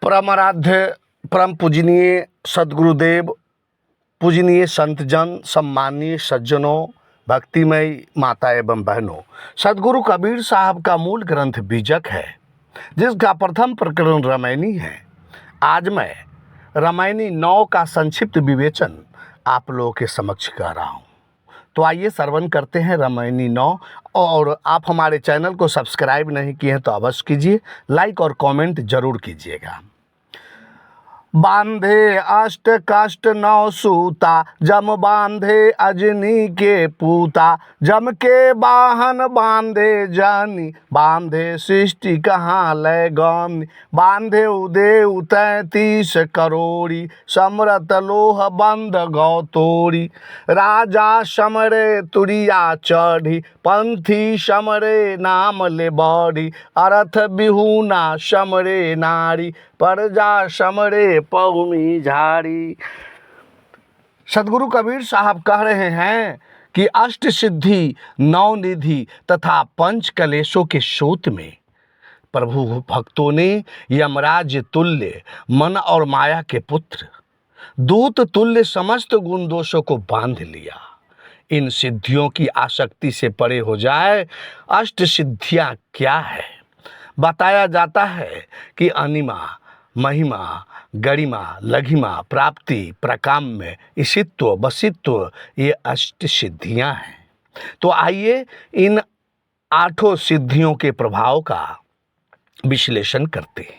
परमाराध्य परम पूजनीय सदगुरुदेव, पूजनीय संतजन, सम्मानीय सज्जनों, भक्तिमय माता एवं बहनों, सदगुरु कबीर साहब का मूल ग्रंथ बीजक है, जिसका प्रथम प्रकरण रामायणी है। आज मैं रामायणी 9 का संक्षिप्त विवेचन आप लोगों के समक्ष कर रहा हूँ। तो आइए श्रवण करते हैं रामायणी 9। और आप हमारे चैनल को सब्सक्राइब नहीं किए हैं तो अवश्य कीजिए, लाइक और कमेंट जरूर कीजिएगा। बांधे अष्ट कष्ट 9 सूता, जम बांधे अजनी के पूता, जम के वाहन बांधे जानी, बांधे सृष्टि कहाँ लय गौनी, बांधे उदेव 33 करोड़ी, समरत लोह बंद गौतोरी, राजा समरे तुरिया चढ़ी, पंथी समरे नाम ले बड़ी, अर्थ बिहुना समरे नारी, प्रजा समरे पहुमी झाड़ी। सदगुरु कबीर साहब कह रहे हैं कि अष्ट सिद्धि, 9 निधि तथा 5 कलेशों के शोध में प्रभु भक्तों ने यमराज तुल्य मन और माया के पुत्र, दूत तुल्य समस्त गुण दोषों को बांध लिया। इन सिद्धियों की आसक्ति से परे हो जाए। अष्ट सिद्धियां क्या है? बताया जाता है कि अनिमा, महिमा, गरिमा, लघिमा, प्राप्ति, प्रकाम्य, ईशित्व, वशित्व, ये अष्ट सिद्धियां हैं। तो आइए इन 8 सिद्धियों के प्रभाव का विश्लेषण करते हैं।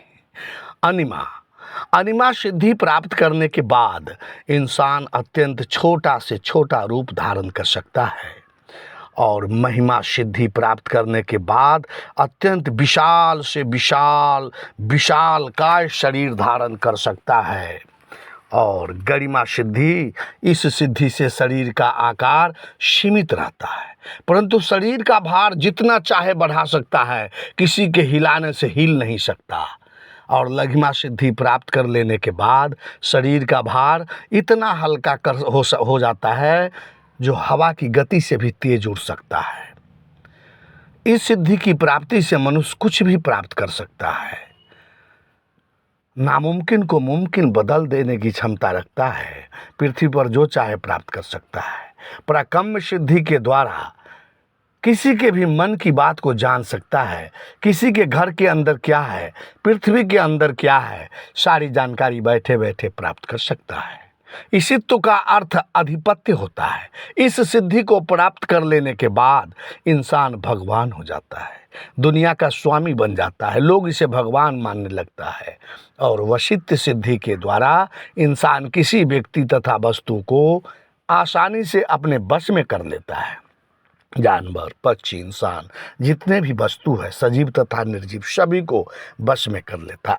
अनिमा सिद्धि प्राप्त करने के बाद इंसान अत्यंत छोटा से छोटा रूप धारण कर सकता है, और महिमा सिद्धि प्राप्त करने के बाद अत्यंत विशाल से विशाल काय शरीर धारण कर सकता है। और गरिमा सिद्धि, इस सिद्धि से शरीर का आकार सीमित रहता है, परंतु शरीर का भार जितना चाहे बढ़ा सकता है, किसी के हिलाने से हिल नहीं सकता। और लघिमा सिद्धि प्राप्त कर लेने के बाद शरीर का भार इतना हल्का हो जाता है जो हवा की गति से भी तेज उड़ सकता है। इस सिद्धि की प्राप्ति से मनुष्य कुछ भी प्राप्त कर सकता है, नामुमकिन को मुमकिन बदल देने की क्षमता रखता है। पृथ्वी पर जो चाहे प्राप्त कर सकता है। पराक्रम सिद्धि के द्वारा किसी के भी मन की बात को जान सकता है। किसी के घर के अंदर क्या है, पृथ्वी के अंदर क्या है, सारी जानकारी बैठे बैठे प्राप्त कर सकता है। ईशित्व का अर्थ अधिपत्य होता है। इस सिद्धि को प्राप्त कर लेने के बाद इंसान भगवान हो जाता है, दुनिया का स्वामी बन जाता है, लोग इसे भगवान मानने लगता है। और वशित्व सिद्धि के द्वारा इंसान किसी व्यक्ति तथा वस्तु को आसानी से अपने वश में कर लेता है। जानवर, पक्षी, इंसान, जितने भी वस्तु है, सजीव तथा निर्जीव, सभी को वश में कर लेता है।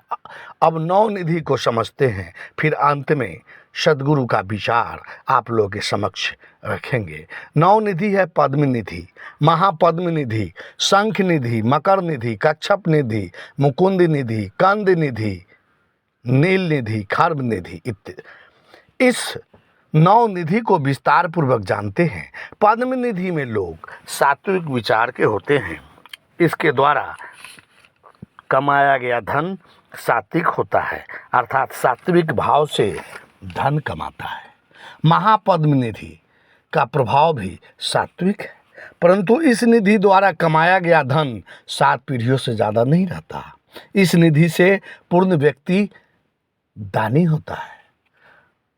अब 9 निधि को समझते हैं, फिर अंत में सदगुरु का विचार आप लोगों के समक्ष रखेंगे। 9 निधि है पद्म निधि, महापद्म निधि, शंख निधि, मकर निधि, कच्छप निधि, मुकुंद निधि, कंद निधि, नील निधि, खर्ब निधि इत्यादि। इस 9 निधि को विस्तार पूर्वक जानते हैं। पद्म निधि में लोग सात्विक विचार के होते हैं। इसके द्वारा कमाया गया धन सात्विक होता है, अर्थात सात्विक भाव से धन कमाता है। महापद्म निधि का प्रभाव भी सात्विक है, परंतु इस निधि द्वारा कमाया गया धन 7 पीढ़ियों से ज़्यादा नहीं रहता। इस निधि से पूर्ण व्यक्ति दानी होता है,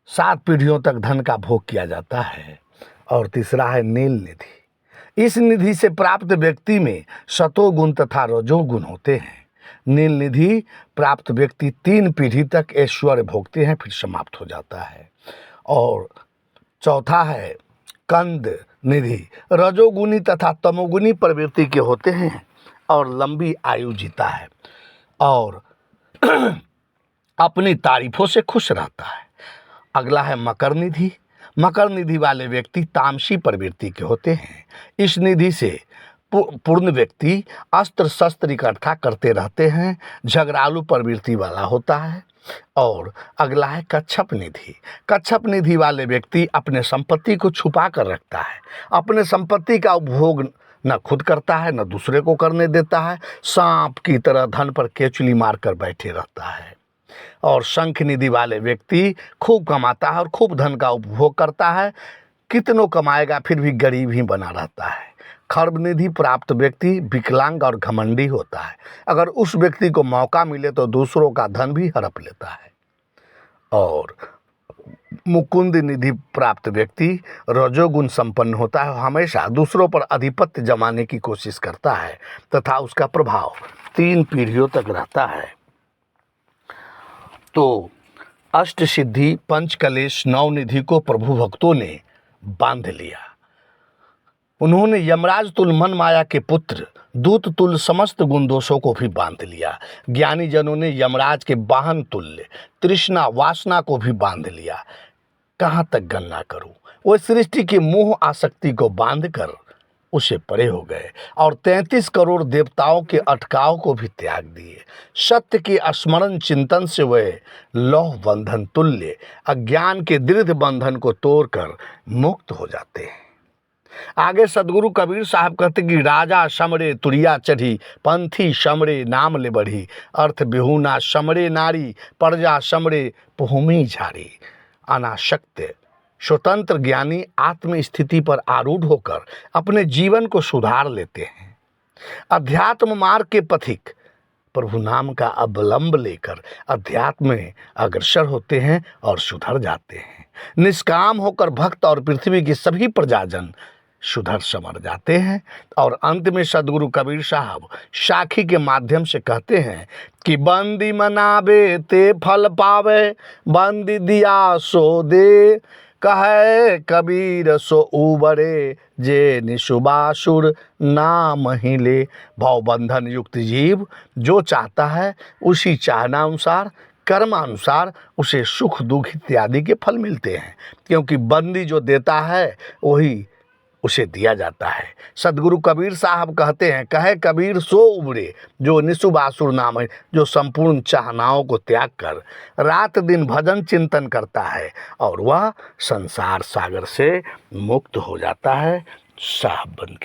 7 पीढ़ियों तक धन का भोग किया जाता है। और तीसरा है नील निधि। इस निधि से प्राप्त व्यक्ति में सतोगुण तथा रजोगुण होते हैं। नील निधि प्राप्त व्यक्ति 3 पीढ़ी तक ऐश्वर्य भोगते हैं, फिर समाप्त हो जाता है। और चौथा है कंद निधि। रजोगुणी तथा तमोगुणी प्रवृत्ति के होते हैं और लंबी आयु जीता है और अपनी तारीफों से खुश रहता है। अगला है मकर निधि। मकर निधि वाले व्यक्ति तामसी प्रवृत्ति के होते हैं। इस निधि से पूर्ण व्यक्ति अस्त्र शस्त्र इकट्ठा करते रहते हैं, झगड़ालू प्रवृत्ति वाला होता है। और अगला है कच्छप निधि। कच्छप निधि वाले व्यक्ति अपने संपत्ति को छुपा कर रखता है, अपने संपत्ति का उपभोग न खुद करता है न दूसरे को करने देता है, सांप की तरह धन पर केचुली मारकर बैठे रहता है। और शंख निधि वाले व्यक्ति खूब कमाता है और खूब धन का उपभोग करता है, कितनों कमाएगा फिर भी गरीब ही बना रहता है। खर्ब निधि प्राप्त व्यक्ति विकलांग और घमंडी होता है, अगर उस व्यक्ति को मौका मिले तो दूसरों का धन भी हड़प लेता है। और मुकुंद निधि प्राप्त व्यक्ति रजोगुण संपन्न होता है, हमेशा दूसरों पर आधिपत्य जमाने की कोशिश करता है तथा उसका प्रभाव 3 पीढ़ियों तक रहता है। तो अष्ट सिद्धि, पंचकलेश, 9 निधि को प्रभु भक्तों ने बांध लिया। उन्होंने यमराज तुल मन माया के पुत्र, दूत तुल समस्त गुण दोषों को भी बांध लिया। ज्ञानी जनों ने यमराज के वाहन तुल्य तृष्णा वासना को भी बांध लिया। कहाँ तक गणना करूं, वो सृष्टि की मोह आसक्ति को बांध कर उसे परे हो गए और 33 करोड़ देवताओं के अटकाव को भी त्याग दिए। सत्य के स्मरण चिंतन से वे लौह बंधन तुल्य अज्ञान के दृढ़ बंधन को तोड़कर मुक्त हो जाते हैं। आगे सदगुरु कबीर साहब कहते कि राजा समरे तुरिया चढ़ी, पंथी समरे नाम ले बढ़ी, अर्थ बिहुना समरे नारी, प्रजा समरे भूमि झारी। अनासक्त स्वतंत्र ज्ञानी आत्म स्थिति पर आरूढ़ होकर अपने जीवन को सुधार लेते हैं। अध्यात्म मार्ग के पथिक प्रभु नाम का अवलंब लेकर अध्यात्म में अग्रसर होते हैं और सुधर जाते हैं। निष्काम होकर भक्त और पृथ्वी के सभी प्रजाजन सुधर समर जाते हैं। और अंत में सदगुरु कबीर साहब साखी के माध्यम से कहते हैं कि बंदी मनावे ते फल पावे, बंदी दिया सो दे, कहे कबीर सो उबरे, जे निशुबासुर नाम ही ले। भवबंधन युक्त जीव जो चाहता है उसी चाहनानुसार कर्मानुसार उसे सुख दुख इत्यादि के फल मिलते हैं, क्योंकि बंदी जो देता है वही उसे दिया जाता है। सदगुरु कबीर साहब कहते हैं, कहे कबीर सो उबरे जो निशुबासुर नाम है, जो संपूर्ण चाहनाओं को त्याग कर रात दिन भजन चिंतन करता है और वह संसार सागर से मुक्त हो जाता है साहब बन के।